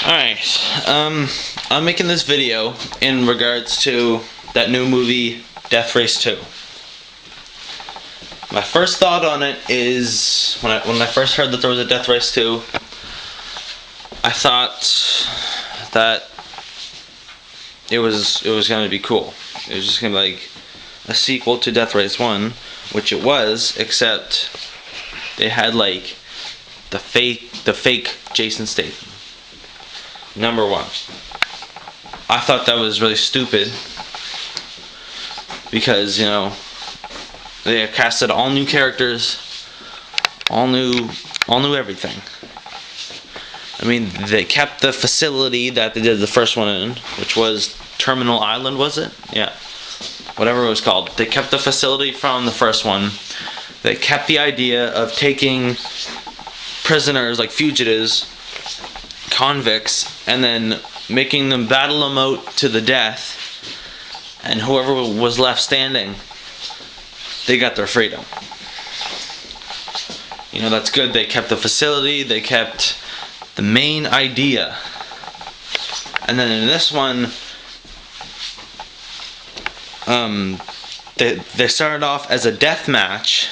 Alright, I'm making this video in regards to that new movie, Death Race 2. My first thought on it is, when I first heard that there was a Death Race 2, I thought that it was going to be cool. It was just going to be like a sequel to Death Race 1, which it was, except they had like the fake Jason Statham. Number one. I thought that was really stupid because, you know, they casted all new characters, all new everything. I mean, they kept the facility that they did the first one in, which was Terminal Island, was it? Yeah. Whatever it was called. They kept the facility from the first one. They kept the idea of taking prisoners, like fugitives, convicts, and then making them battle them out to the death, and whoever was left standing, they got their freedom. You know, that's good. They kept the facility, they kept the main idea. And then in this one, they started off as a death match.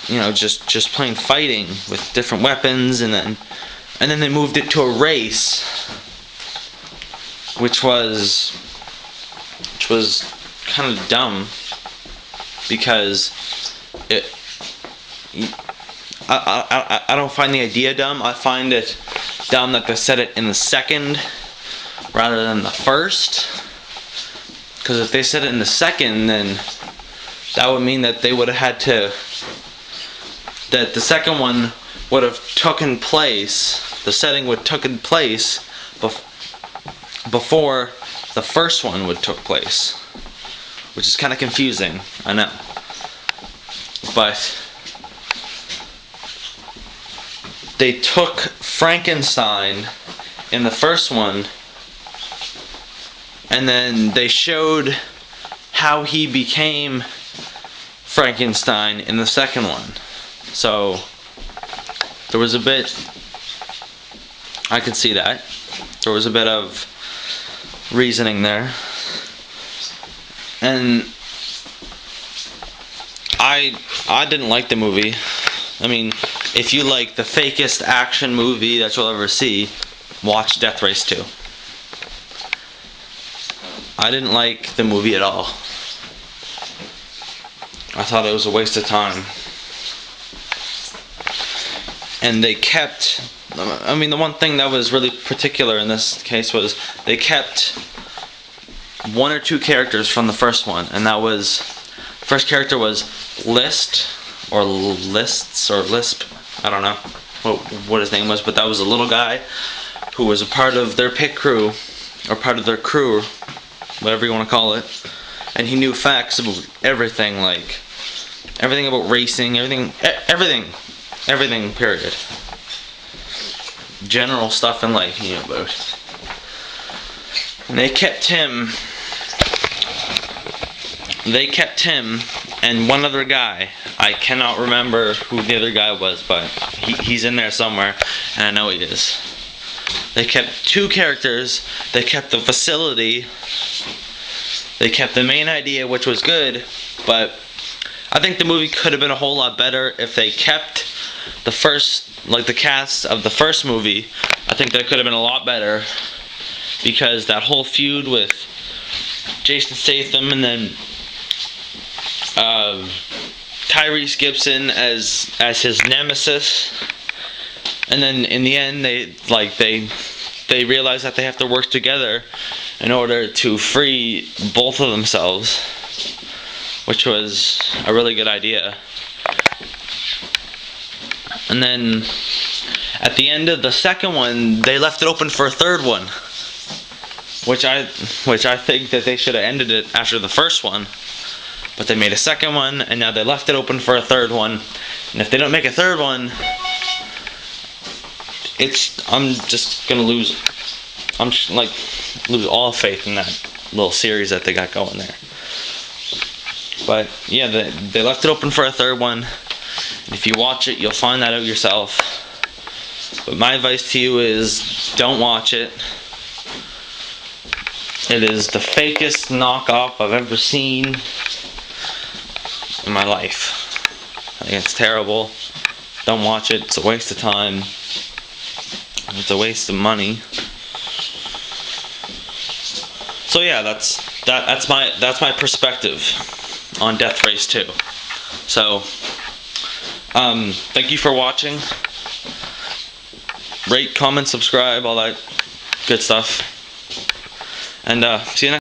You know, just plain fighting with different weapons, and then they moved it to a race, which was kind of dumb, because I don't find the idea dumb. I find it dumb that they said it in the second rather than the first, because if they said it in the second, then that would mean that they would have had to, that the second one would have taken place, the setting would have taken place before the first one would took place, which is kind of confusing, I know. But they took Frankenstein in the first one, and then they showed how he became Frankenstein in the second one. So there was a bit, I could see that. There was a bit of reasoning there. And I didn't like the movie. I mean, if you like the fakest action movie that you'll ever see, watch Death Race 2. I didn't like the movie at all. I thought it was a waste of time. And they kept, I mean, the one thing that was really particular in this case was they kept one or two characters from the first one, and that was, first character was Lisp, I don't know what his name was, but that was a little guy who was a part of their pit crew, or part of their crew, whatever you want to call it, and he knew facts about everything, like everything about racing, everything, period. General stuff in life he knew about. And they kept him and one other guy. I cannot remember who the other guy was, but he's in there somewhere, and I know he is. They kept two characters, they kept the facility, they kept the main idea, which was good, but I think the movie could have been a whole lot better if they kept the first, like the cast of the first movie. I think that could have been a lot better, because that whole feud with Jason Statham, and then Tyrese Gibson as his nemesis, and then in the end they realize that they have to work together in order to free both of themselves, which was a really good idea. And then at the end of the second one, they left it open for a third one, which I think that they should have ended it after the first one. But they made a second one, and now they left it open for a third one. And if they don't make a third one, I'm just gonna lose all faith in that little series that they got going there. But yeah, they left it open for a third one. And if you watch it, you'll find that out yourself. But my advice to you is don't watch it. It is the fakest knockoff I've ever seen in my life. I think it's terrible. Don't watch it. It's a waste of time. It's a waste of money. So yeah, that's my perspective on Death Race 2. So thank you for watching. Rate, comment, subscribe, all that good stuff. And see you next